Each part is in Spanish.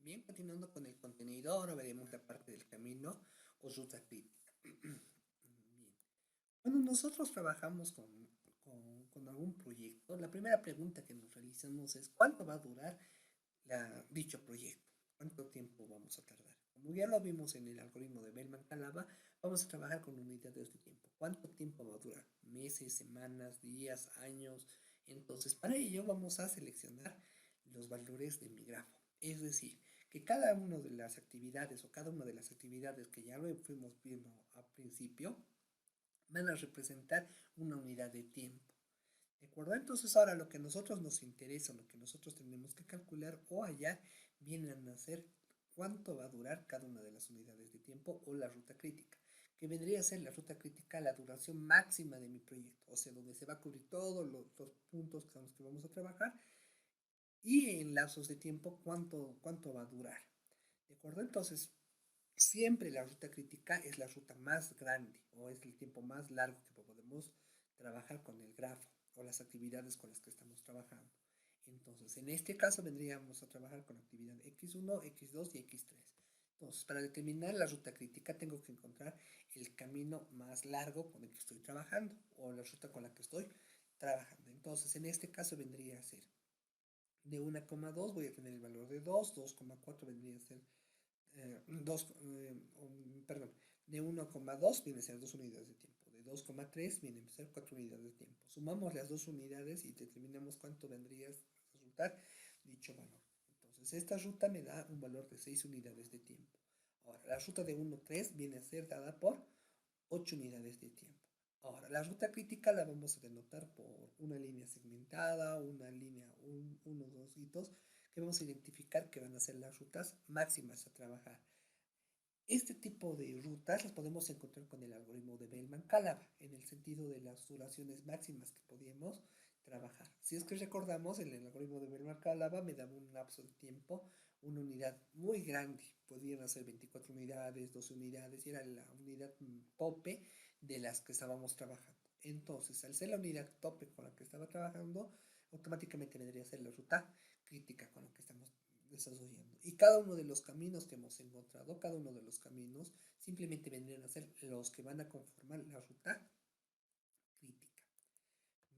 Bien, continuando con el contenido, ahora veremos la parte del camino o ruta crítica. Bien. Cuando nosotros trabajamos con algún proyecto, la primera pregunta que nos realizamos es ¿cuánto va a durar dicho proyecto? ¿Cuánto tiempo vamos a tardar? Como ya lo vimos en el algoritmo de Bellman-Calaba, vamos a trabajar con unidades de tiempo. ¿Cuánto tiempo va a durar? ¿Meses, semanas, días, años? Entonces, para ello vamos a seleccionar los valores de mi grafo. Es decir, que cada una de las actividades o cada una de las actividades que ya lo fuimos viendo al principio van a representar una unidad de tiempo. ¿De acuerdo? Entonces ahora lo que a nosotros nos interesa, lo que nosotros tenemos que calcular o hallar, vienen a ser cuánto va a durar cada una de las unidades de tiempo o la ruta crítica, que vendría a ser la ruta crítica, la duración máxima de mi proyecto, o sea, donde se va a cubrir todos los puntos con los que vamos a trabajar y en lapsos de tiempo cuánto va a durar. ¿De acuerdo? Entonces, siempre la ruta crítica es la ruta más grande o es el tiempo más largo que podemos trabajar con el grafo o las actividades con las que estamos trabajando. Entonces, en este caso vendríamos a trabajar con actividad X1, X2 y X3. Entonces, para determinar la ruta crítica tengo que encontrar el camino más largo con el que estoy trabajando o la ruta con la que estoy trabajando. Entonces, en este caso vendría a ser de 1,2 voy a tener el valor de 2,4 vendría a ser 2, perdón, de 1,2 viene a ser 2 unidades de tiempo, de 2,3 viene a ser 4 unidades de tiempo. Sumamos las dos unidades y determinamos cuánto vendría a resultar dicho valor. Entonces, esta ruta me da un valor de 6 unidades de tiempo. Ahora, la ruta de 1,3 viene a ser dada por 8 unidades de tiempo. Ahora, la ruta crítica la vamos a denotar por una línea segmentada, una línea, unos dos hitos, que vamos a identificar que van a ser las rutas máximas a trabajar. Este tipo de rutas las podemos encontrar con el algoritmo de Bellman-Calaba, en el sentido de las duraciones máximas que podíamos trabajar. Si es que recordamos, en el algoritmo de Bellman-Calaba me daba un lapso de tiempo, una unidad muy grande, podían ser 24 unidades, 12 unidades, y era la unidad tope de las que estábamos trabajando. Entonces, al ser la unidad tope con la que estaba trabajando, automáticamente vendría a ser la ruta crítica con la que estamos desarrollando. Y cada uno de los caminos que hemos encontrado, cada uno de los caminos, simplemente vendrían a ser los que van a conformar la ruta crítica.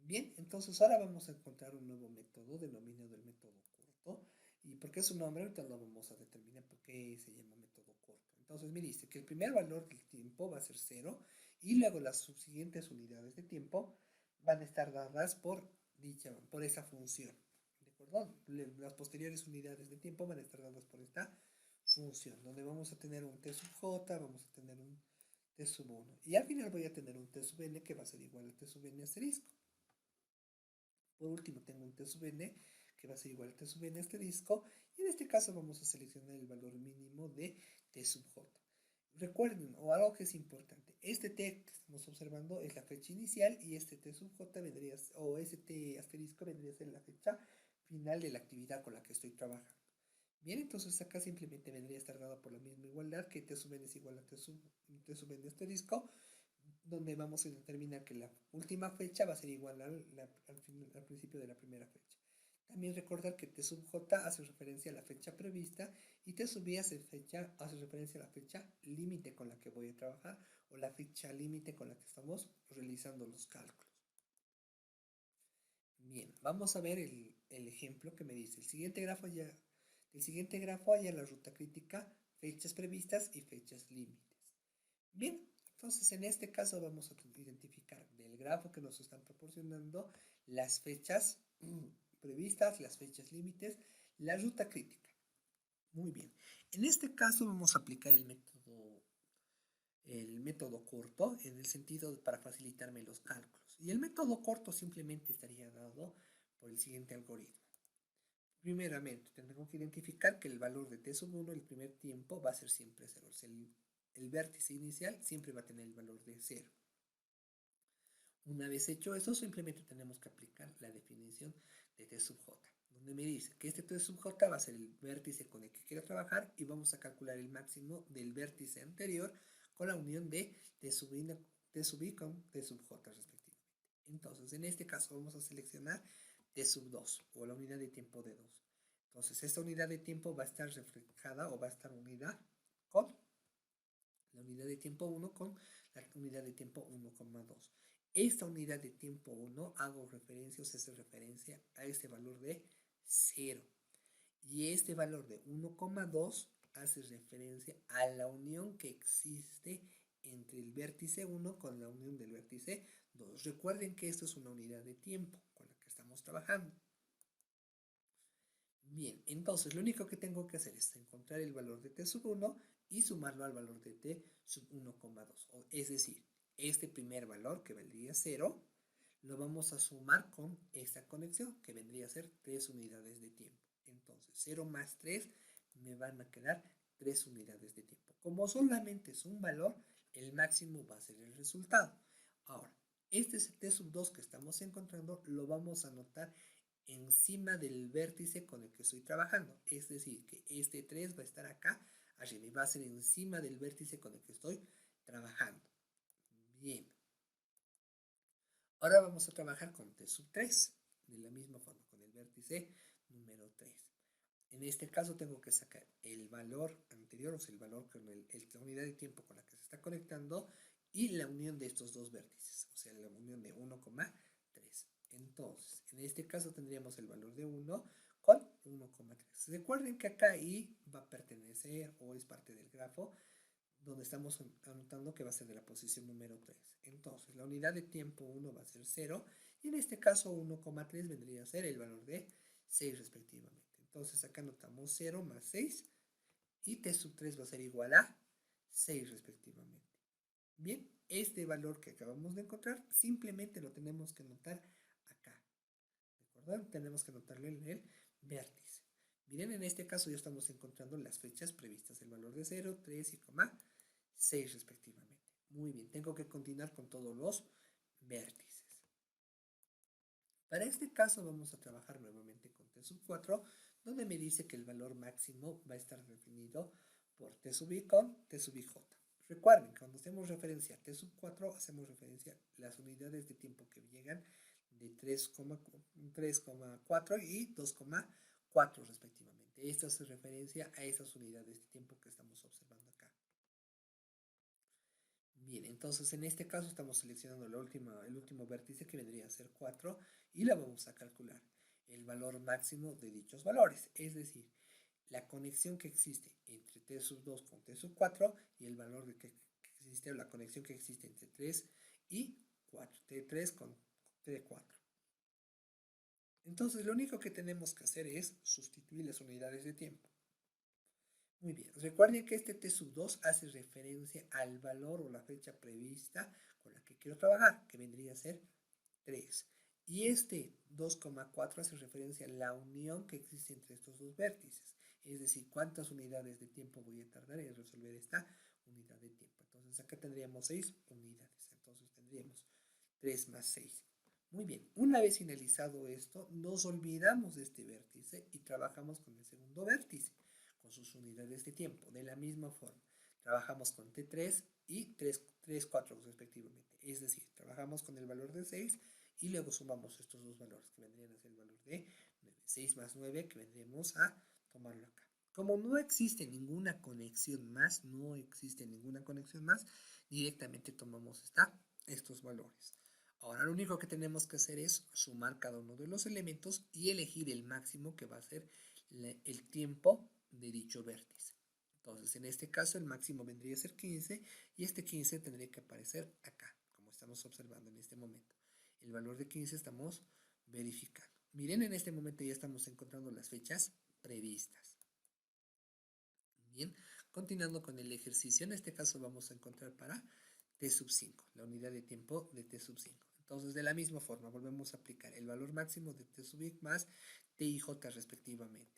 Bien, entonces ahora vamos a encontrar un nuevo método denominado el método corto. ¿Y por qué su nombre? Ahorita lo vamos a determinar por qué se llama método corto. Entonces me dice que el primer valor del tiempo va a ser 0 y luego las subsiguientes unidades de tiempo van a estar dadas por esa función. ¿De acuerdo? Las posteriores unidades de tiempo van a estar dadas por esta función, donde vamos a tener un t sub j, vamos a tener un t sub 1. Y al final voy a tener un t sub n que va a ser igual a t sub n asterisco. Por último, tengo un t sub n que va a ser igual a t sub n asterisco. Y en este caso vamos a seleccionar el valor mínimo de t sub j. Recuerden, o algo que es importante, este t que estamos observando es la fecha inicial y este t sub j vendría, o este t asterisco vendría a ser la fecha final de la actividad con la que estoy trabajando. Bien, entonces acá simplemente vendría a estar dado por la misma igualdad que t sub n es igual a t sub n asterisco, donde vamos a determinar que la última fecha va a ser igual al principio de la primera fecha. También recordar que t sub j hace referencia a la fecha prevista y t sub i hace referencia a la fecha límite con la que voy a trabajar o la fecha límite con la que estamos realizando los cálculos. Bien, vamos a ver el ejemplo que me dice. El siguiente grafo haya la ruta crítica, fechas previstas y fechas límites. Bien, entonces en este caso vamos a identificar del grafo que nos están proporcionando las fechas previstas, las fechas límites, la ruta crítica. Muy bien, en este caso vamos a aplicar el método corto en el sentido para facilitarme los cálculos. Y el método corto simplemente estaría dado por el siguiente algoritmo. Primeramente, tenemos que identificar que el valor de t sub 1, el primer tiempo, va a ser siempre 0. O sea, el vértice inicial siempre va a tener el valor de 0. Una vez hecho eso, simplemente tenemos que aplicar la definición de t sub j, donde me dice que este t sub j va a ser el vértice con el que quiero trabajar y vamos a calcular el máximo del vértice anterior con la unión de t sub i con t sub j respectivamente. Entonces, en este caso vamos a seleccionar t sub 2 o la unidad de tiempo de 2. Entonces, esta unidad de tiempo va a estar reflejada o va a estar unida con la unidad de tiempo 1 con la unidad de tiempo 1,2. Esta unidad de tiempo 1 hago referencia o se hace referencia a este valor de 0. Y este valor de 1,2 hace referencia a la unión que existe entre el vértice 1 con la unión del vértice 2. Recuerden que esto es una unidad de tiempo con la que estamos trabajando. Bien, entonces lo único que tengo que hacer es encontrar el valor de t sub 1 y sumarlo al valor de t sub 1,2. Es decir, este primer valor que vendría 0, lo vamos a sumar con esta conexión que vendría a ser 3 unidades de tiempo. Entonces 0 más 3 me van a quedar 3 unidades de tiempo. Como solamente es un valor, el máximo va a ser el resultado. Ahora, este t sub 2 que estamos encontrando lo vamos a anotar encima del vértice con el que estoy trabajando. Es decir, que este 3 va a estar acá arriba y va a ser encima del vértice con el que estoy trabajando. Bien. Ahora vamos a trabajar con t sub 3. De la misma forma, con el vértice número 3. En este caso tengo que sacar el valor anterior, o sea, el valor con la unidad de tiempo con la que se está conectando y la unión de estos dos vértices, o sea, la unión de 1,3. Entonces, en este caso tendríamos el valor de 1 con 1,3. Recuerden que acá i va a pertenecer o es parte del grafo donde estamos anotando que va a ser de la posición número 3. Entonces, la unidad de tiempo 1 va a ser 0 y en este caso 1,3 vendría a ser el valor de 6 respectivamente. Entonces, acá anotamos 0 más 6 y t sub 3 va a ser igual a 6 respectivamente. Bien, este valor que acabamos de encontrar simplemente lo tenemos que anotar acá. ¿De acuerdo? Tenemos que anotarlo en el vértice. Miren, en este caso ya estamos encontrando las fechas previstas, el valor de 0, 3 y 6 respectivamente. Muy bien, tengo que continuar con todos los vértices. Para este caso vamos a trabajar nuevamente con t sub 4, donde me dice que el valor máximo va a estar definido por t sub i con t sub ij. Recuerden, cuando hacemos referencia a t sub 4, hacemos referencia a las unidades de tiempo que llegan de 3,4 y 2,4 respectivamente. Esto hace referencia a esas unidades de tiempo que estamos observando acá. Bien, entonces en este caso estamos seleccionando el último vértice que vendría a ser 4 y le vamos a calcular el valor máximo de dichos valores, es decir, la conexión que existe entre t sub 2 con t sub 4 y el valor de que existe, o la conexión que existe entre 3 y 4, t3 con t4. Entonces lo único que tenemos que hacer es sustituir las unidades de tiempo. Muy bien, recuerden que este t sub 2 hace referencia al valor o la fecha prevista con la que quiero trabajar, que vendría a ser 3. Y este 2,4 hace referencia a la unión que existe entre estos dos vértices, es decir, cuántas unidades de tiempo voy a tardar en resolver esta unidad de tiempo. Entonces acá tendríamos 6 unidades, entonces tendríamos 3 más 6. Muy bien, una vez finalizado esto, nos olvidamos de este vértice y trabajamos con el segundo vértice con sus unidades de tiempo. De la misma forma, trabajamos con T3 y 3, 4 respectivamente. Es decir, trabajamos con el valor de 6 y luego sumamos estos dos valores que vendrían a ser el valor de 9. 6 más 9 que vendremos a tomarlo acá. Como no existe ninguna conexión más, directamente tomamos estos valores. Ahora lo único que tenemos que hacer es sumar cada uno de los elementos y elegir el máximo que va a ser el tiempo de dicho vértice. Entonces, en este caso, el máximo vendría a ser 15 y este 15 tendría que aparecer acá, como estamos observando en este momento. El valor de 15 estamos verificando. Miren, en este momento ya estamos encontrando las fechas previstas. Bien, continuando con el ejercicio, en este caso vamos a encontrar para t sub 5, la unidad de tiempo de t sub 5. Entonces, de la misma forma, volvemos a aplicar el valor máximo de t sub i más t y j respectivamente.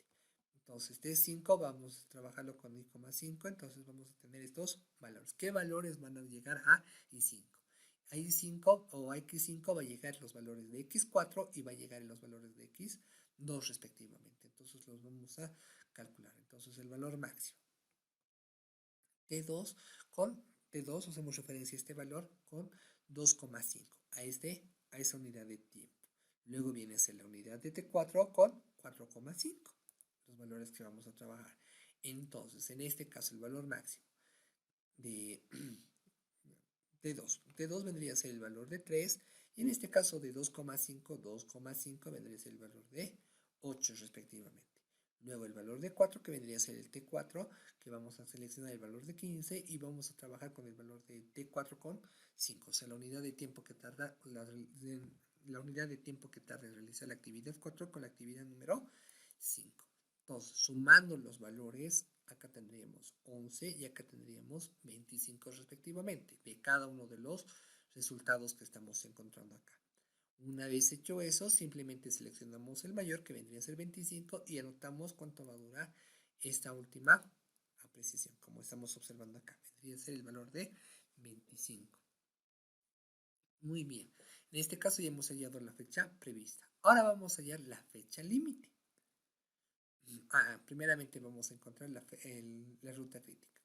Entonces, T5 vamos a trabajarlo con I,5, entonces vamos a tener estos valores. ¿Qué valores van a llegar a I5? A I5 o a X5 va a llegar los valores de X4 y va a llegar los valores de X2 respectivamente. Entonces los vamos a calcular. Entonces el valor máximo. T2 con T2 hacemos referencia a este valor con 2,5 a esa unidad de tiempo. Luego viene a ser la unidad de T4 con 4,5 los valores que vamos a trabajar. Entonces, en este caso, el valor máximo de T2 vendría a ser el valor de 3, y en este caso de 2,5 vendría a ser el valor de 8 respectivamente. Luego el valor de 4, que vendría a ser el T4, que vamos a seleccionar el valor de 15 y vamos a trabajar con el valor de T4 con 5, o sea, la unidad de tiempo que tarda, la unidad de tiempo que tarda en realizar la actividad 4 con la actividad número 5. Entonces, sumando los valores, acá tendríamos 11 y acá tendríamos 25 respectivamente, de cada uno de los resultados que estamos encontrando acá. Una vez hecho eso, simplemente seleccionamos el mayor, que vendría a ser 25, y anotamos cuánto va a durar esta última apreciación, como estamos observando acá. Vendría a ser el valor de 25. Muy bien. En este caso ya hemos hallado la fecha prevista. Ahora vamos a hallar la fecha límite. Primeramente vamos a encontrar la ruta crítica.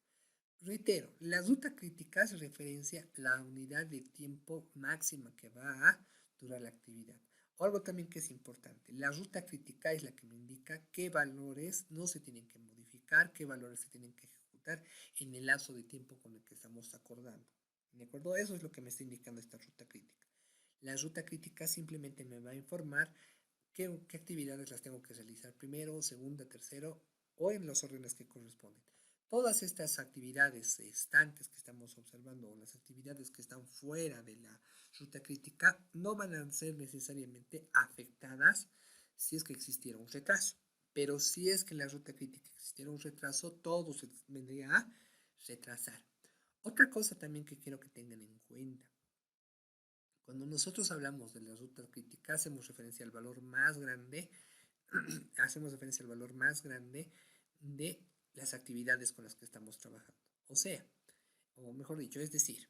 Reitero, la ruta crítica hace referencia a la unidad de tiempo máxima que va a durar la actividad. O algo también que es importante, la ruta crítica es la que me indica qué valores no se tienen que modificar, qué valores se tienen que ejecutar en el lapso de tiempo con el que estamos acordando. ¿De acuerdo? Eso es lo que me está indicando esta ruta crítica. La ruta crítica simplemente me va a informar qué actividades las tengo que realizar primero, segunda, tercero o en los órdenes que corresponden. Todas estas actividades estantes que estamos observando o las actividades que están fuera de la ruta crítica no van a ser necesariamente afectadas si es que existiera un retraso. Pero si es que en la ruta crítica existiera un retraso, todo se vendría a retrasar. Otra cosa también que quiero que tengan en cuenta. Cuando nosotros hablamos de la ruta crítica, hacemos referencia al valor más grande, hacemos referencia al valor más grande de las actividades con las que estamos trabajando. O sea, o mejor dicho, es decir,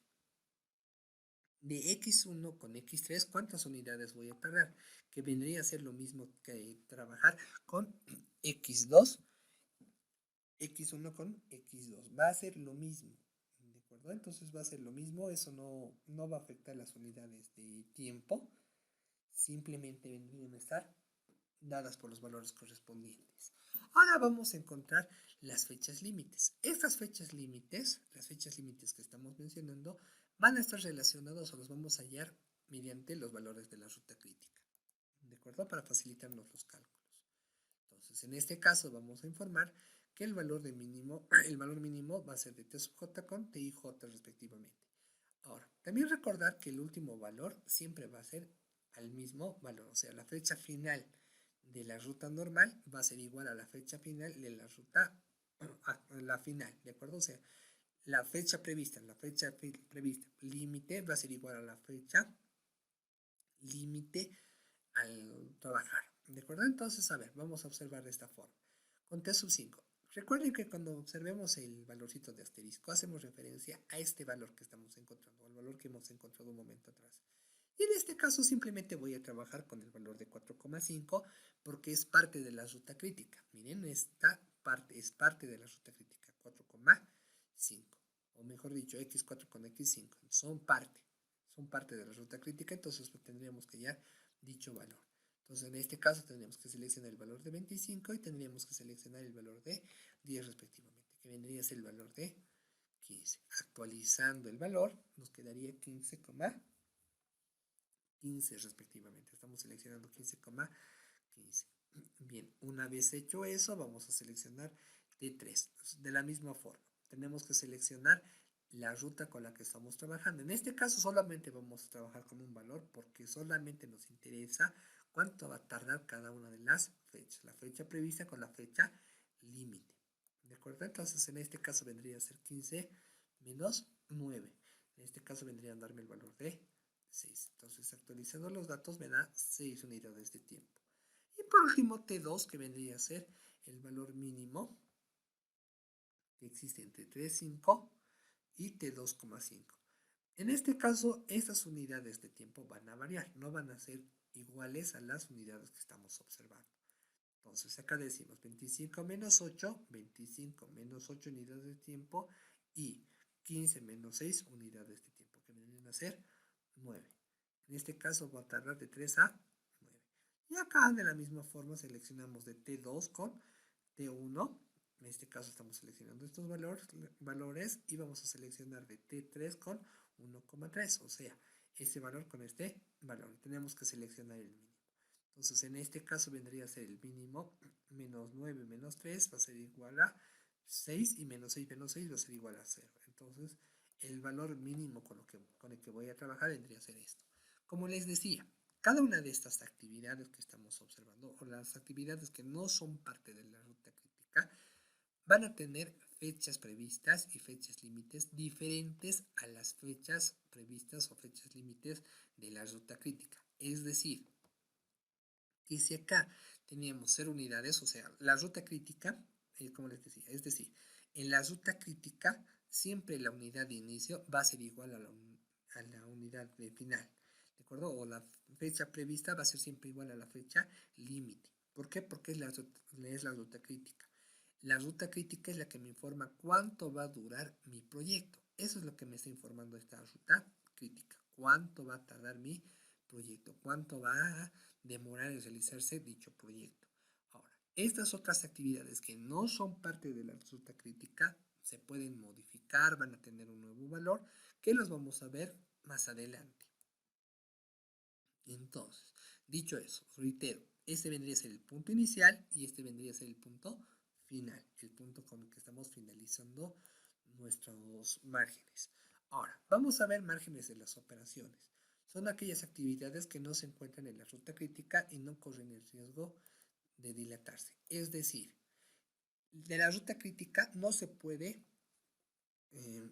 de X1 con X3, ¿cuántas unidades voy a tardar? Que vendría a ser lo mismo que trabajar con X2, X1 con X2. Va a ser lo mismo. ¿De acuerdo? Entonces va a ser lo mismo, eso no va a afectar las unidades de tiempo, simplemente vendrían a estar dadas por los valores correspondientes. Ahora vamos a encontrar las fechas límites. Estas fechas límites, las fechas límites que estamos mencionando, van a estar relacionados o los vamos a hallar mediante los valores de la ruta crítica. ¿De acuerdo? Para facilitarnos los cálculos. Entonces, en este caso vamos a informar que el valor mínimo va a ser de T sub J con T y J respectivamente. Ahora, también recordar que el último valor siempre va a ser al mismo valor, o sea, la fecha final de la ruta normal va a ser igual a la fecha final de la ruta, la final, ¿de acuerdo? O sea, la fecha prevista límite va a ser igual a la fecha límite al trabajar, ¿de acuerdo? Entonces, a ver, vamos a observar de esta forma. Con T sub 5. Recuerden que cuando observemos el valorcito de asterisco, hacemos referencia a este valor que estamos encontrando, al valor que hemos encontrado un momento atrás. Y en este caso simplemente voy a trabajar con el valor de 4,5 porque es parte de la ruta crítica. Miren, esta parte es parte de la ruta crítica, 4,5. O mejor dicho, X4 con X5. Son parte de la ruta crítica, entonces tendríamos que hallar dicho valor. Entonces en este caso tendríamos que seleccionar el valor de 25 y tendríamos que seleccionar el valor de 10 respectivamente, que vendría a ser el valor de 15. Actualizando el valor, nos quedaría 15 respectivamente. Estamos seleccionando 15,15. Bien, una vez hecho eso, vamos a seleccionar T3. De la misma forma, tenemos que seleccionar la ruta con la que estamos trabajando. En este caso solamente vamos a trabajar con un valor porque solamente nos interesa cuánto va a tardar cada una de las fechas. La fecha prevista con la fecha límite. ¿De acuerdo? Entonces en este caso vendría a ser 15 menos 9. En este caso vendría a darme el valor de 6. Entonces actualizando los datos me da 6 unidades de tiempo. Y por último T2, que vendría a ser el valor mínimo que existe entre T5 y T2,5. En este caso, estas unidades de tiempo van a variar, no van a ser iguales a las unidades que estamos observando. Entonces acá decimos 25 menos 8, 25 menos 8 unidades de tiempo y 15 menos 6 unidades de tiempo, que vienen a ser 9. En este caso va a tardar de 3 a 9. Y acá de la misma forma seleccionamos de T2 con T1. En este caso estamos seleccionando estos valores y vamos a seleccionar de T3 con 1,3, o sea, este valor con este valor. Tenemos que seleccionar el mínimo. Entonces, en este caso vendría a ser el mínimo menos 9 menos 3 va a ser igual a 6 y menos 6 menos 6 va a ser igual a 0. Entonces, el valor mínimo con el que voy a trabajar vendría a ser esto. Como les decía, cada una de estas actividades que estamos observando o las actividades que no son parte de la ruta crítica van a tener fechas previstas y fechas límites diferentes a las fechas previstas o fechas límites de la ruta crítica. Es decir, que si acá teníamos 0 unidades, o sea, la ruta crítica, como les decía, es decir, en la ruta crítica siempre la unidad de inicio va a ser igual a la unidad de final, ¿de acuerdo? O la fecha prevista va a ser siempre igual a la fecha límite. ¿Por qué? Porque es la ruta crítica. La ruta crítica es la que me informa cuánto va a durar mi proyecto. Eso es lo que me está informando esta ruta crítica. Cuánto va a tardar mi proyecto, cuánto va a demorar en realizarse dicho proyecto. Ahora, estas otras actividades que no son parte de la ruta crítica se pueden modificar, van a tener un nuevo valor que los vamos a ver más adelante. Entonces, dicho eso, reitero, este vendría a ser el punto inicial y este vendría a ser el punto final, el punto con el que estamos finalizando nuestros márgenes. Ahora, vamos a ver márgenes de las operaciones. Son aquellas actividades que no se encuentran en la ruta crítica y no corren el riesgo de dilatarse. Es decir, de la ruta crítica no se puede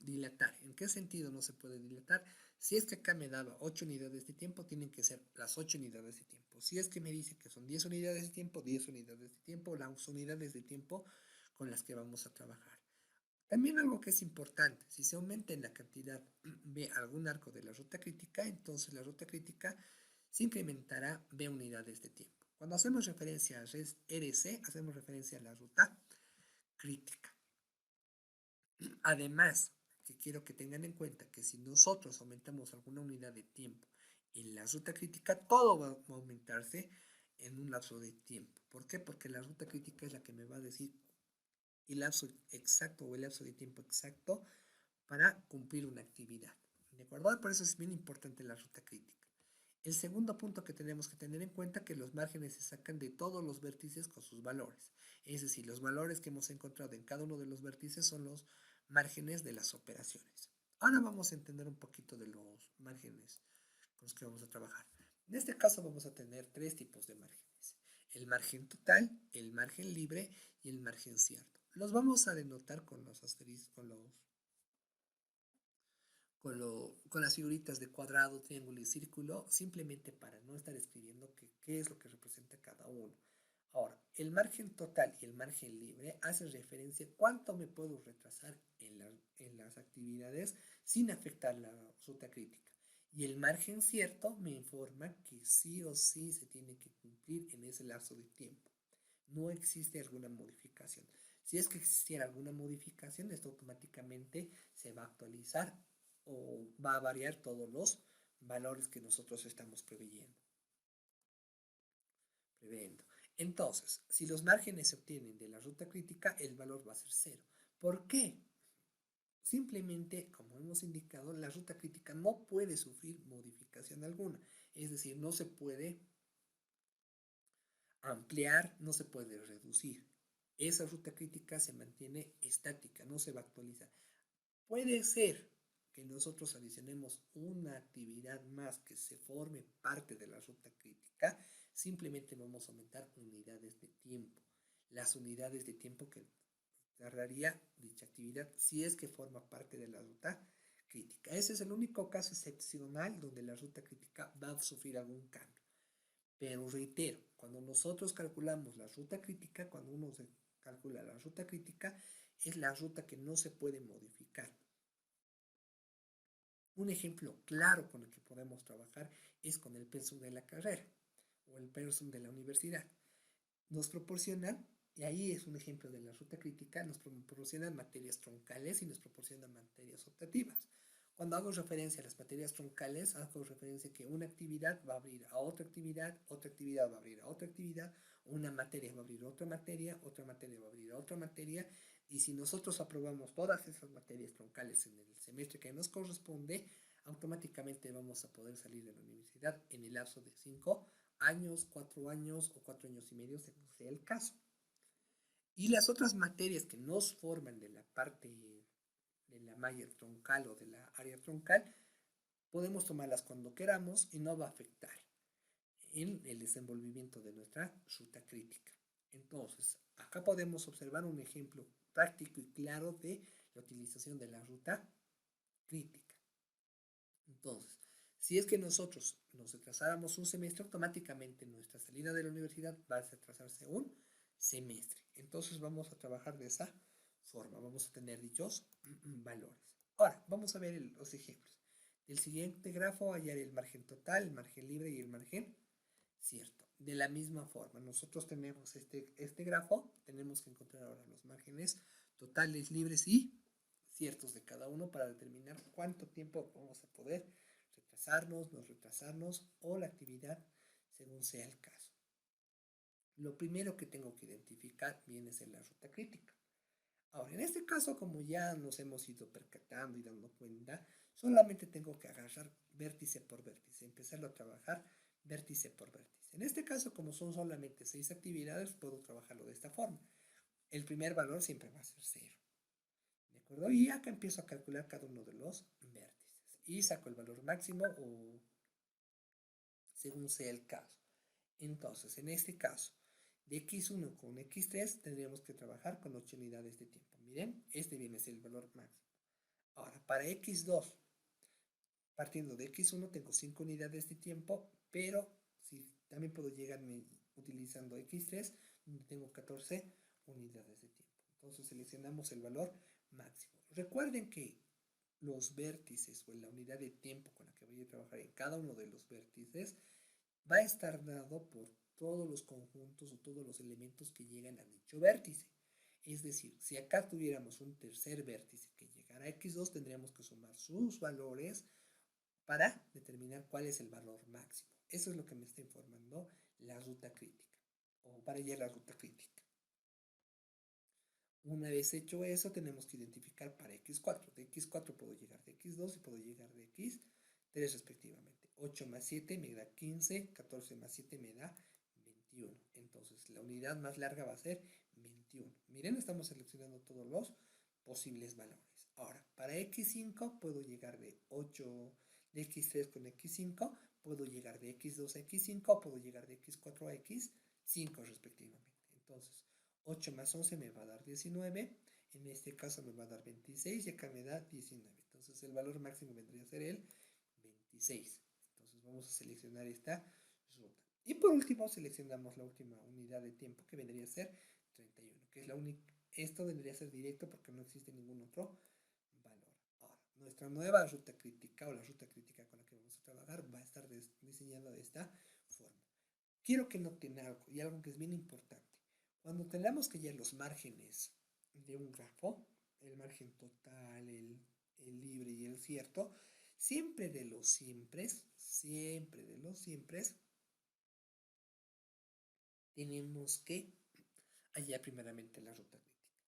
dilatar. ¿En qué sentido no se puede dilatar? Si es que acá me daba 8 unidades de tiempo, tienen que ser las 8 unidades de tiempo. Si es que me dice que son 10 unidades de tiempo, 10 unidades de tiempo, las unidades de tiempo con las que vamos a trabajar. También algo que es importante, si se aumenta en la cantidad de algún arco de la ruta crítica, entonces la ruta crítica se incrementará de unidades de tiempo. Cuando hacemos referencia a RC, hacemos referencia a la ruta crítica. Además, que quiero que tengan en cuenta que si nosotros aumentamos alguna unidad de tiempo en la ruta crítica, todo va a aumentarse en un lapso de tiempo. ¿Por qué? Porque la ruta crítica es la que me va a decir el lapso exacto o el lapso de tiempo exacto para cumplir una actividad. ¿De acuerdo? Por eso es bien importante la ruta crítica. El segundo punto que tenemos que tener en cuenta es que los márgenes se sacan de todos los vértices con sus valores. Es decir, los valores que hemos encontrado en cada uno de los vértices son los márgenes de las operaciones. Ahora vamos a entender un poquito de los márgenes con los que vamos a trabajar. En este caso vamos a tener tres tipos de márgenes. El margen total, el margen libre y el margen cierto. Los vamos a denotar con los asteriscos, con las figuritas de cuadrado, triángulo y círculo, simplemente para no estar escribiendo qué es lo que representa cada uno. Ahora, el margen total y el margen libre hacen referencia a cuánto me puedo retrasar en las actividades sin afectar la ruta crítica. Y el margen cierto me informa que sí o sí se tiene que cumplir en ese lapso de tiempo. No existe alguna modificación. Si es que existiera alguna modificación, esto automáticamente se va a actualizar o va a variar todos los valores que nosotros estamos previendo. Entonces, si los márgenes se obtienen de la ruta crítica, el valor va a ser cero. ¿Por qué? Simplemente, como hemos indicado, la ruta crítica no puede sufrir modificación alguna. Es decir, no se puede ampliar, no se puede reducir. Esa ruta crítica se mantiene estática, no se va a actualizar. Puede ser que nosotros adicionemos una actividad más que se forme parte de la ruta crítica, simplemente vamos a aumentar unidades de tiempo. Las unidades de tiempo que tardaría dicha actividad si es que forma parte de la ruta crítica. Ese es el único caso excepcional donde la ruta crítica va a sufrir algún cambio. Pero reitero, cuando nosotros calculamos la ruta crítica, cuando uno se calcula la ruta crítica, es la ruta que no se puede modificar. Un ejemplo claro con el que podemos trabajar es con el pensum de la carrera o el pensum de la universidad. Nos proporcionan, y ahí es un ejemplo de la ruta crítica, nos proporcionan materias troncales y nos proporcionan materias optativas. Cuando hago referencia a las materias troncales, hago referencia a que una actividad va a abrir a otra actividad va a abrir a otra actividad, una materia va a abrir a otra materia va a abrir a otra materia, y si nosotros aprobamos todas esas materias troncales en el semestre que nos corresponde, automáticamente vamos a poder salir de la universidad en el lapso de 5 años, 4 años o 4 años y medio, según sea el caso. Y las otras materias que nos forman de la parte de la malla troncal o de la área troncal, podemos tomarlas cuando queramos y no va a afectar en el desenvolvimiento de nuestra ruta crítica. Entonces, acá podemos observar un ejemplo práctico y claro de la utilización de la ruta crítica. Entonces, si es que nosotros nos retrasáramos un semestre, automáticamente nuestra salida de la universidad va a retrasarse un semestre. Entonces vamos a trabajar de esa forma, vamos a tener dichos valores. Ahora, vamos a ver los ejemplos. Del siguiente grafo hallar el margen total, el margen libre y el margen cierto. De la misma forma, nosotros tenemos este grafo, tenemos que encontrar ahora los márgenes totales, libres y ciertos de cada uno para determinar cuánto tiempo vamos a poder retrasarnos, no retrasarnos o la actividad según sea el caso. Lo primero que tengo que identificar viene a ser la ruta crítica. Ahora, en este caso, como ya nos hemos ido percatando y dando cuenta, solamente tengo que agarrar vértice por vértice, empezarlo a trabajar vértice por vértice. En este caso, como son solamente 6 actividades, puedo trabajarlo de esta forma. El primer valor siempre va a ser 0. ¿De acuerdo? Y acá empiezo a calcular cada uno de los vértices. Y saco el valor máximo o según sea el caso. Entonces, en este caso, de x1 con x3 tendríamos que trabajar con 8 unidades de tiempo. Miren, este viene a ser el valor máximo. Ahora, para x2, partiendo de x1 tengo 5 unidades de tiempo, pero si también puedo llegarme utilizando x3, donde tengo 14 unidades de tiempo. Entonces seleccionamos el valor máximo. Recuerden que los vértices o la unidad de tiempo con la que voy a trabajar en cada uno de los vértices va a estar dado por todos los conjuntos o todos los elementos que llegan a dicho vértice. Es decir, si acá tuviéramos un tercer vértice que llegara a x2, tendríamos que sumar sus valores para determinar cuál es el valor máximo. Eso es lo que me está informando la ruta crítica, o para llegar a la ruta crítica. Una vez hecho eso, tenemos que identificar para x4. De x4 puedo llegar de x2 y puedo llegar de x3 respectivamente. 8 más 7 me da 15, 14 más 7 me da 21. Entonces la unidad más larga va a ser 21. Miren, estamos seleccionando todos los posibles valores. Ahora, para x5 puedo llegar de 8 de x3 con x5, puedo llegar de x2 a x5, puedo llegar de x4 a x5 respectivamente. Entonces, 8 más 11 me va a dar 19, en este caso me va a dar 26 y acá me da 19. Entonces el valor máximo vendría a ser el 26. Entonces vamos a seleccionar esta ruta. Y por último seleccionamos la última unidad de tiempo que vendría a ser 31, que es la única. Esto vendría a ser directo porque no existe ningún otro valor. Ahora, nuestra nueva ruta crítica o la ruta crítica con la que vamos a trabajar va a estar diseñada de esta forma. Quiero que noten algo y algo que es bien importante. Cuando tengamos que hallar los márgenes de un grafo, el margen total, el libre y el cierto, siempre de los siempre, tenemos que hallar primeramente la ruta crítica.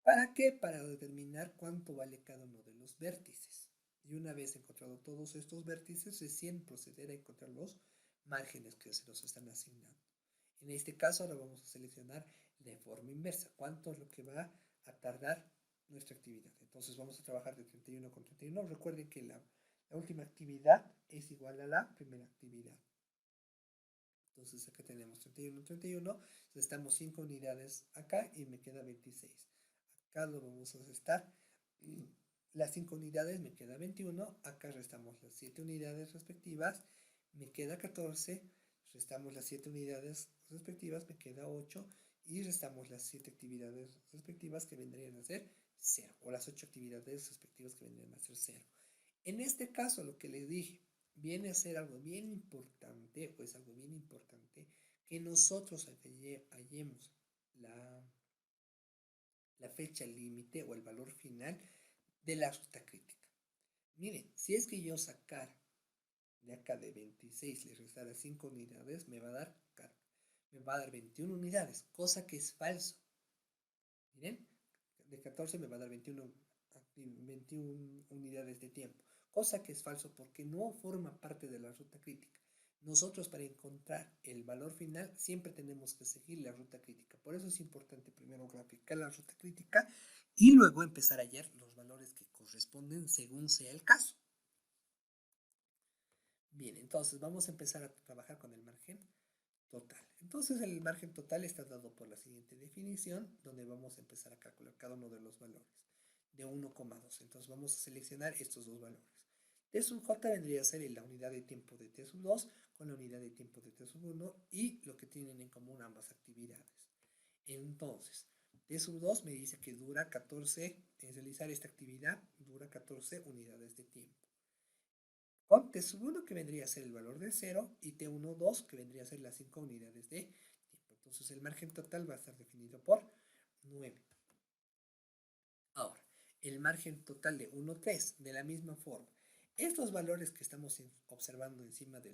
¿Para qué? Para determinar cuánto vale cada uno de los vértices. Y una vez encontrado todos estos vértices, recién proceder a encontrar los márgenes que se nos están asignando. En este caso ahora vamos a seleccionar de forma inversa cuánto es lo que va a tardar nuestra actividad. Entonces vamos a trabajar de 31 con 31. Recuerden que la última actividad es igual a la primera actividad. Entonces acá tenemos 31, 31. Estamos 5 unidades acá y me queda 26. Acá lo vamos a restar. Las 5 unidades me queda 21. Acá restamos las 7 unidades respectivas. Me queda 14. Restamos las 7 unidades respectivas, me queda 8. Y restamos las 7 actividades respectivas que vendrían a ser 0. O las 8 actividades respectivas que vendrían a ser 0. En este caso, lo que les dije, viene a ser algo bien importante, o es algo bien importante, que nosotros hallemos la fecha límite o el valor final de la ruta crítica. Miren, si es que yo sacar de acá de 26 le restara 5 unidades, me va a dar 21 unidades, cosa que es falso. Miren, de 14 me va a dar 21 unidades de tiempo, cosa que es falso porque no forma parte de la ruta crítica. Nosotros para encontrar el valor final siempre tenemos que seguir la ruta crítica. Por eso es importante primero graficar la ruta crítica y luego empezar a hallar los valores que corresponden según sea el caso. Bien, entonces vamos a empezar a trabajar con el margen total. Entonces el margen total está dado por la siguiente definición, donde vamos a empezar a calcular cada uno de los valores de 1,2. Entonces vamos a seleccionar estos dos valores. T sub j vendría a ser la unidad de tiempo de T sub 2 con la unidad de tiempo de T sub 1 y lo que tienen en común ambas actividades. Entonces, T sub 2 me dice que dura 14, en realizar esta actividad dura 14 unidades de tiempo. Con T sub 1 que vendría a ser el valor de 0 y T1, 2 que vendría a ser las 5 unidades de tiempo. Entonces el margen total va a estar definido por 9. Ahora, el margen total de 1, 3, de la misma forma. Estos valores que estamos observando encima de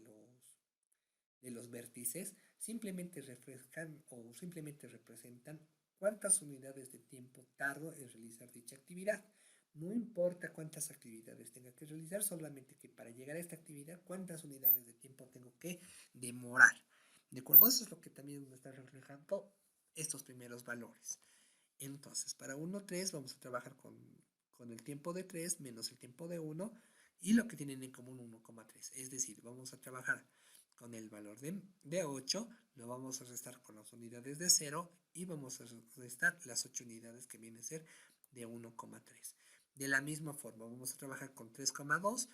los vértices simplemente refrescan o simplemente representan cuántas unidades de tiempo tardo en realizar dicha actividad. No importa cuántas actividades tenga que realizar, solamente que para llegar a esta actividad, cuántas unidades de tiempo tengo que demorar. ¿De acuerdo? Eso es lo que también me está reflejando estos primeros valores. Entonces, para 1, 3 vamos a trabajar con el tiempo de 3 menos el tiempo de 1 y lo que tienen en común 1,3. Es decir, vamos a trabajar con el valor de 8, lo vamos a restar con las unidades de 0 y vamos a restar las 8 unidades que viene a ser de 1,3. De la misma forma, vamos a trabajar con 3,2,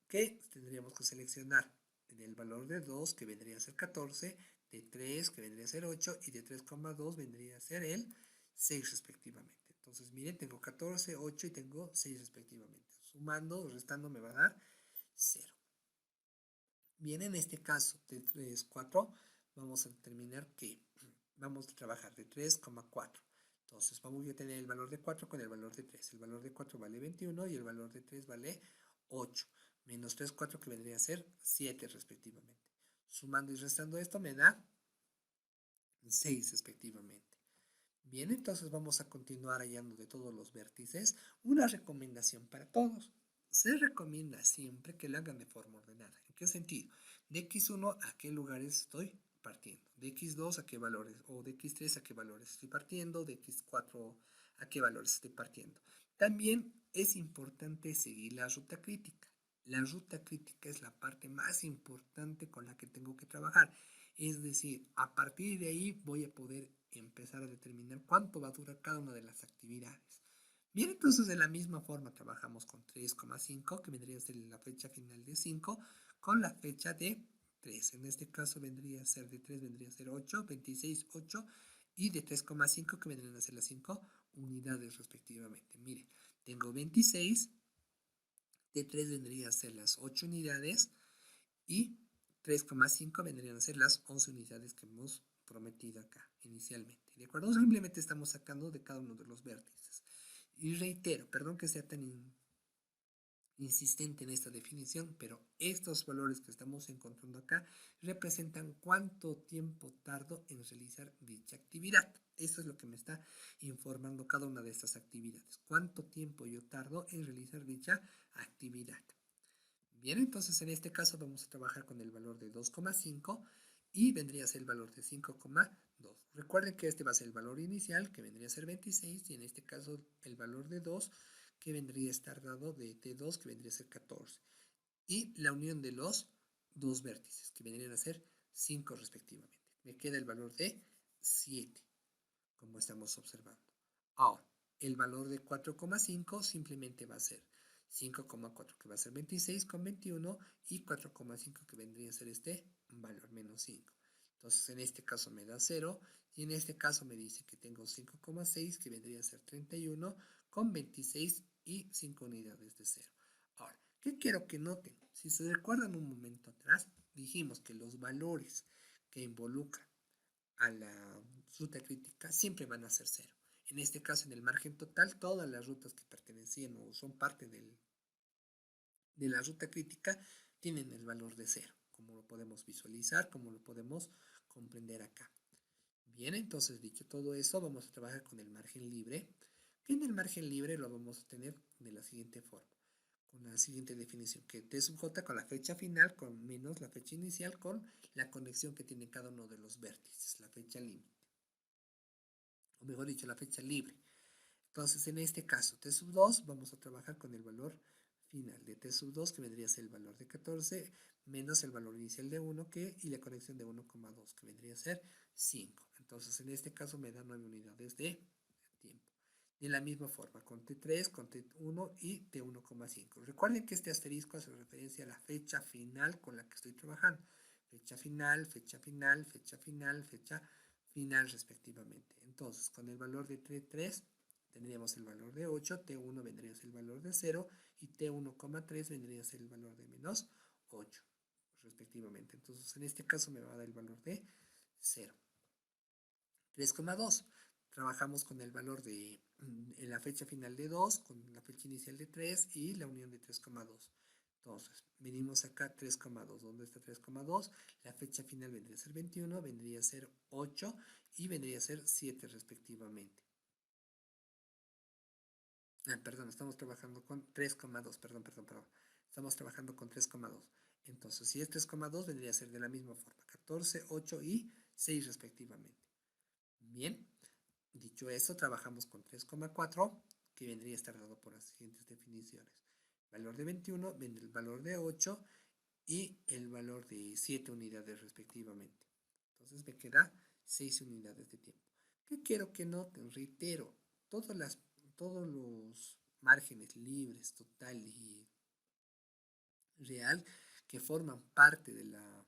que tendríamos que seleccionar el valor de 2, que vendría a ser 14, de 3, que vendría a ser 8, y de 3,2 vendría a ser el 6 respectivamente. Entonces, miren, tengo 14, 8 y tengo 6 respectivamente. Sumando, restando me va a dar 0. Bien, en este caso de 3, 4, vamos a determinar que vamos a trabajar de 3,4. Entonces, vamos a tener el valor de 4 con el valor de 3. El valor de 4 vale 21 y el valor de 3 vale 8. Menos 3, 4 que vendría a ser 7 respectivamente. Sumando y restando esto me da 6 respectivamente. Bien, entonces vamos a continuar hallando de todos los vértices. Una recomendación para todos. Se recomienda siempre que lo hagan de forma ordenada. ¿En qué sentido? De x1 a qué lugares estoy partiendo. De x2 a qué valores. O de x3 a qué valores estoy partiendo. De x4 a qué valores estoy partiendo. También es importante seguir la ruta crítica. La ruta crítica es la parte más importante con la que tengo que trabajar. Es decir, a partir de ahí voy a poder empezar a determinar cuánto va a durar cada una de las actividades. Bien, entonces de la misma forma trabajamos con 3,5, que vendría a ser la fecha final de 5, con la fecha de 3. En este caso vendría a ser de 3, vendría a ser 8, 26, 8, y de 3,5 que vendrían a ser las 5 unidades respectivamente. Miren, tengo 26, de 3 vendría a ser las 8 unidades, y 3,5 vendrían a ser las 11 unidades que hemos prometido acá inicialmente. ¿De acuerdo? Simplemente estamos sacando de cada uno de los vértices. Y reitero, perdón que sea tan insistente en esta definición, pero estos valores que estamos encontrando acá representan cuánto tiempo tardo en realizar dicha actividad. Eso es lo que me está informando cada una de estas actividades. Cuánto tiempo yo tardo en realizar dicha actividad. Bien, entonces en este caso vamos a trabajar con el valor de 2,5 y vendría a ser el valor de 5,2. Recuerden que este va a ser el valor inicial, que vendría a ser 26, y en este caso el valor de 2, que vendría a estar dado de T2, que vendría a ser 14. Y la unión de los dos vértices, que vendrían a ser 5 respectivamente. Me queda el valor de 7, como estamos observando. Ahora, el valor de 4,5 simplemente va a ser 5,4 que va a ser 26,21 y 4,5 que vendría a ser este valor menos 5. Entonces en este caso me da 0 y en este caso me dice que tengo 5,6 que vendría a ser 31 con 26 y 5 unidades de 0. Ahora, ¿qué quiero que noten? Si se recuerdan un momento atrás, dijimos que los valores que involucran a la ruta crítica siempre van a ser 0. En este caso, en el margen total, todas las rutas que pertenecían o son parte de la ruta crítica tienen el valor de 0, como lo podemos visualizar, como lo podemos comprender acá. Bien, entonces dicho todo eso, vamos a trabajar con el margen libre, que en el margen libre lo vamos a tener de la siguiente forma, con la siguiente definición, que T sub j con la fecha final, con menos la fecha inicial, con la conexión que tiene cada uno de los vértices, la fecha límite, o mejor dicho, la fecha libre. Entonces, en este caso, T sub 2, vamos a trabajar con el valor final de T sub 2, que vendría a ser el valor de 14, menos el valor inicial de 1, y la conexión de 1,2, que vendría a ser 5. Entonces, en este caso me da 9 unidades de tiempo. De la misma forma, con T3, con T1 y T1,5. Recuerden que este asterisco hace referencia a la fecha final con la que estoy trabajando. Fecha final, fecha final, fecha final, fecha final respectivamente. Entonces, con el valor de T3 tendríamos el valor de 8, T1 vendría a ser el valor de 0 y T1,3 vendría a ser el valor de menos 8 respectivamente. Entonces, en este caso me va a dar el valor de 0. 3,2. Trabajamos con el valor de en la fecha final de 2, con la fecha inicial de 3 y la unión de 3,2. Entonces, medimos acá 3,2. ¿Dónde está 3,2? La fecha final vendría a ser 21, vendría a ser 8 y vendría a ser 7 respectivamente. Perdón, estamos trabajando con 3,2, perdón. Estamos trabajando con 3,2. Entonces, si es 3,2, vendría a ser de la misma forma, 14, 8 y 6 respectivamente. Bien, dicho eso, trabajamos con 3,4, que vendría a estar dado por las siguientes definiciones. Valor de 21, el valor de 8 y el valor de 7 unidades respectivamente. Entonces me queda 6 unidades de tiempo. ¿Qué quiero que noten? Reitero, todos los márgenes libres, total y real, que forman parte de la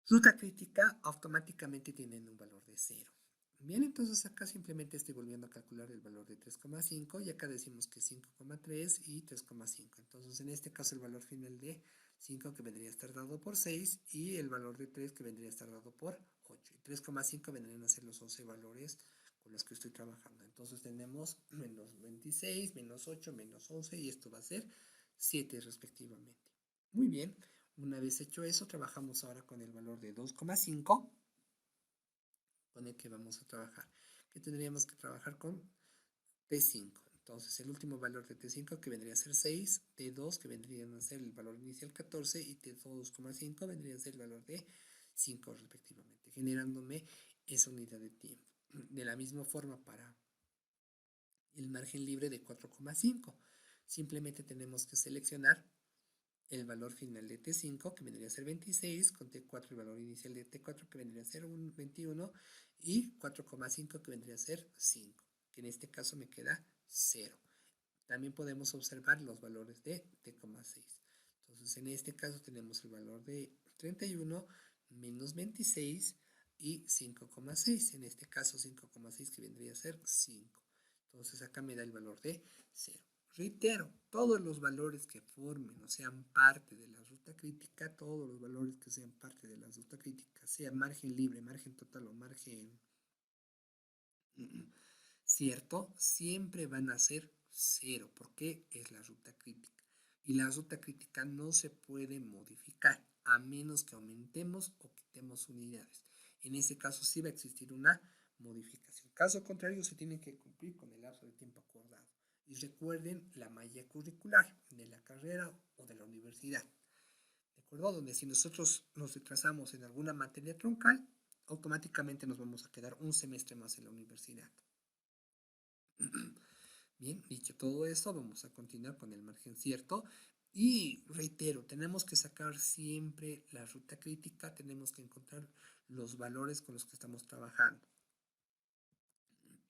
ruta crítica, automáticamente tienen un valor de 0. Bien, entonces acá simplemente estoy volviendo a calcular el valor de 3,5 y acá decimos que 5,3 y 3,5. Entonces en este caso el valor final de 5 que vendría a estar dado por 6 y el valor de 3 que vendría a estar dado por 8. Y 3,5 vendrían a ser los 11 valores con los que estoy trabajando. Entonces tenemos menos 26, menos 8, menos 11 y esto va a ser 7 respectivamente. Muy bien. Una vez hecho eso, trabajamos ahora con el valor de 2,5, con el que vamos a trabajar, que tendríamos que trabajar con T5. Entonces, el último valor de T5 que vendría a ser 6, T2 que vendría a ser el valor inicial 14 y T2,5 vendría a ser el valor de 5 respectivamente, generándome esa unidad de tiempo. De la misma forma para el margen libre de 4,5, simplemente tenemos que seleccionar el valor final de T5, que vendría a ser 26, con T4 el valor inicial de T4, que vendría a ser 21, y 4,5, que vendría a ser 5, que en este caso me queda 0. También podemos observar los valores de T,6. Entonces, en este caso tenemos el valor de 31 menos 26 y 5,6. En este caso 5,6 que vendría a ser 5. Entonces acá me da el valor de 0. Reitero, todos los valores que formen o sean parte de la ruta crítica, todos los valores que sean parte de la ruta crítica, sea margen libre, margen total o margen cierto, siempre van a ser 0, porque es la ruta crítica. Y la ruta crítica no se puede modificar a menos que aumentemos o quitemos unidades. En ese caso sí va a existir una modificación. Caso contrario, se tiene que cumplir con el lapso de tiempo acordado. Y recuerden la malla curricular de la carrera o de la universidad. ¿De acuerdo? Donde si nosotros nos retrasamos en alguna materia troncal, automáticamente nos vamos a quedar un semestre más en la universidad. Bien, dicho todo esto, vamos a continuar con el margen cierto. Y reitero, tenemos que sacar siempre la ruta crítica, tenemos que encontrar los valores con los que estamos trabajando.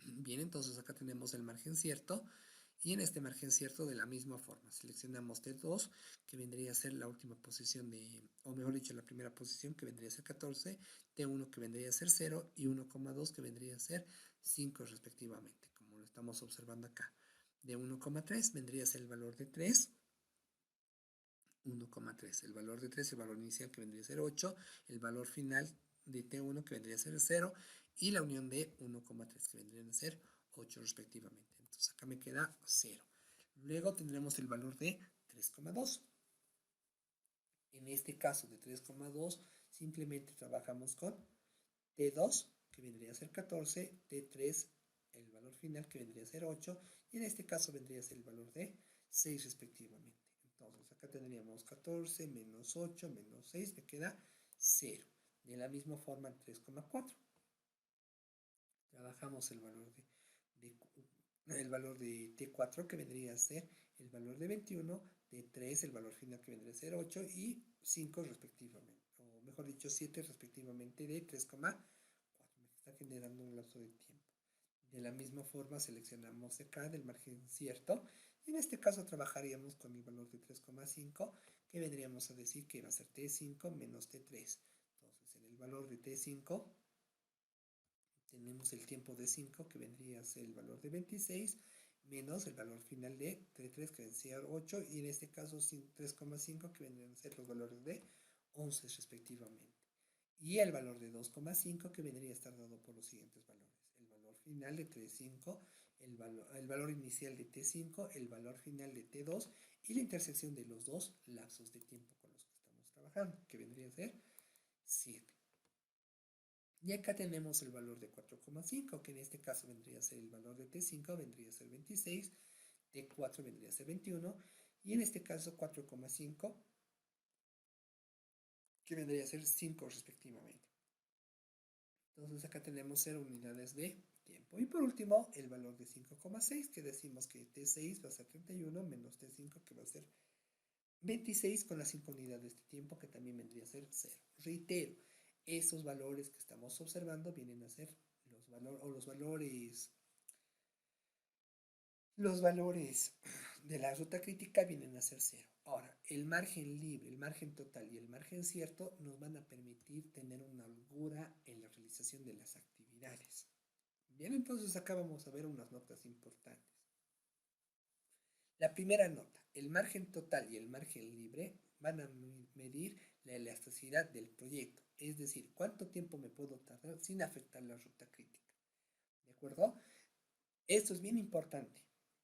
Bien, entonces acá tenemos el margen cierto. Y en este margen cierto de la misma forma, seleccionamos T2, que vendría a ser la última posición o mejor dicho, la primera posición que vendría a ser 14, T1 que vendría a ser 0 y 1,2 que vendría a ser 5 respectivamente, como lo estamos observando acá. De 1,3 vendría a ser el valor de 3, 1,3, el valor de 3, el valor inicial que vendría a ser 8, el valor final de T1 que vendría a ser 0 y la unión de 1,3 que vendrían a ser 8 respectivamente. Entonces acá me queda 0. Luego tendremos el valor de 3,2. En este caso de 3,2 simplemente trabajamos con T2, que vendría a ser 14, T3, el valor final que vendría a ser 8, y en este caso vendría a ser el valor de 6 respectivamente. Entonces acá tendríamos 14 menos 8 menos 6, me queda 0. De la misma forma en 3,4. Trabajamos el valor de T4 que vendría a ser el valor de 21, T3 el valor final que vendría a ser 8 y 5 respectivamente, o mejor dicho 7 respectivamente de 3,4. Me está generando un lapso de tiempo. De la misma forma seleccionamos acá del margen cierto y en este caso trabajaríamos con el valor de 3,5 que vendríamos a decir que va a ser T5 menos T3. Entonces en el valor de T5 tenemos el tiempo de 5 que vendría a ser el valor de 26 menos el valor final de T3 que vendría a ser 8 y en este caso 3,5 que vendrían a ser los valores de 11 respectivamente. Y el valor de 2,5 que vendría a estar dado por los siguientes valores. El valor final de T5, el valor inicial de T5, el valor final de T2 y la intersección de los dos lapsos de tiempo con los que estamos trabajando, que vendría a ser 7. Y acá tenemos el valor de 4,5, que en este caso vendría a ser el valor de T5, vendría a ser 26, T4 vendría a ser 21, y en este caso 4,5, que vendría a ser 5 respectivamente. Entonces acá tenemos 0 unidades de tiempo. Y por último, el valor de 5,6, que decimos que T6 va a ser 31 menos T5, que va a ser 26 con las 5 unidades de tiempo, que también vendría a ser 0. Reitero, esos valores que estamos observando vienen a ser los valores de la ruta crítica vienen a ser 0. Ahora, el margen libre, el margen total y el margen cierto nos van a permitir tener una holgura en la realización de las actividades. Bien, entonces acá vamos a ver unas notas importantes. La primera nota, el margen total y el margen libre van a medir la elasticidad del proyecto, es decir, cuánto tiempo me puedo tardar sin afectar la ruta crítica. ¿De acuerdo? Esto es bien importante.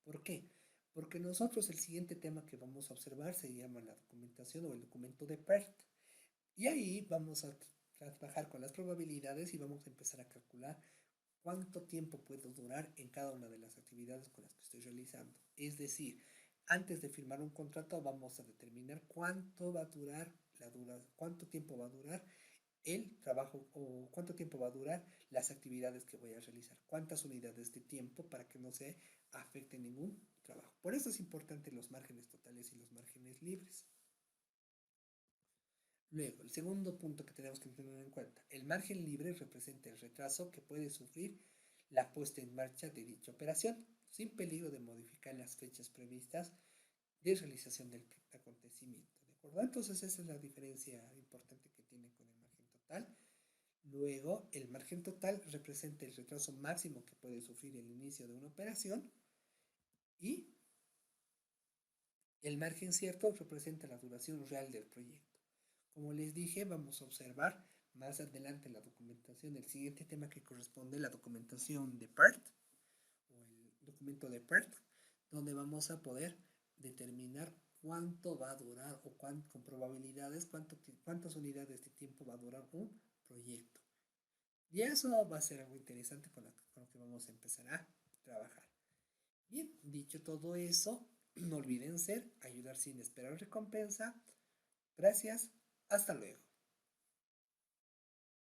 ¿Por qué? Porque nosotros el siguiente tema que vamos a observar se llama la documentación o el documento de PERT. Y ahí vamos a trabajar con las probabilidades y vamos a empezar a calcular cuánto tiempo puedo durar en cada una de las actividades con las que estoy realizando. Es decir, antes de firmar un contrato vamos a determinar cuánto tiempo va a durar el trabajo o cuánto tiempo va a durar las actividades que voy a realizar, cuántas unidades de tiempo para que no se afecte ningún trabajo. Por eso es importante los márgenes totales y los márgenes libres. Luego, el segundo punto que tenemos que tener en cuenta, el margen libre representa el retraso que puede sufrir la puesta en marcha de dicha operación, sin peligro de modificar las fechas previstas de realización del acontecimiento. ¿De acuerdo? Entonces, esa es la diferencia importante que tiene con el margen total. Luego, el margen total representa el retraso máximo que puede sufrir el inicio de una operación y el margen cierto representa la duración real del proyecto. Como les dije, vamos a observar más adelante la documentación, el siguiente tema que corresponde, la documentación de PERT o el documento de PERT, donde vamos a poder determinar cuánto va a durar o con probabilidades, cuántas unidades de tiempo va a durar un proyecto. Y eso va a ser algo interesante con lo que vamos a empezar a trabajar. Bien, dicho todo eso, no olviden ayudar sin esperar recompensa. Gracias, hasta luego.